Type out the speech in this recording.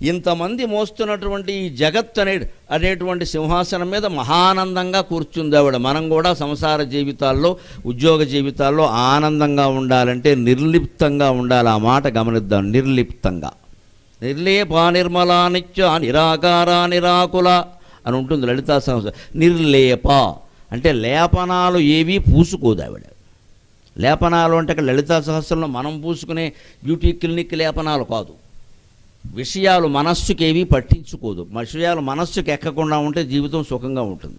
ఇంతమంది మోస్తున్నటువంటి ఈ జగత్ అనేటువంటి సింహాసనం మీద మహానందంగా కూర్చుంది ఆవిడ. మనం కూడా సంసార జీవితాల్లో, ఉద్యోగ జీవితాల్లో ఆనందంగా ఉండాలంటే నిర్లిప్తంగా ఉండాలి. ఆ మాట గమనిద్దాం, నిర్లిప్తంగా. నిర్లేపా నిర్మలా నిత్య నిరాకార నిరాకుల అని ఉంటుంది లలితా సహస్రం. నిర్లేప అంటే లేపనాలు ఏవీ పూసుకోదు ఆవిడ. లేపనాలు అంటే అక్కడ లలితా సహస్రంలో మనం పూసుకునే బ్యూటీ క్లినిక్ లేపనాలు కాదు. విషయాలు మనస్సుకేవి పట్టించుకోదు. విషయాలు మనస్సుకి ఎక్కకుండా ఉంటే జీవితం సుఖంగా ఉంటుంది.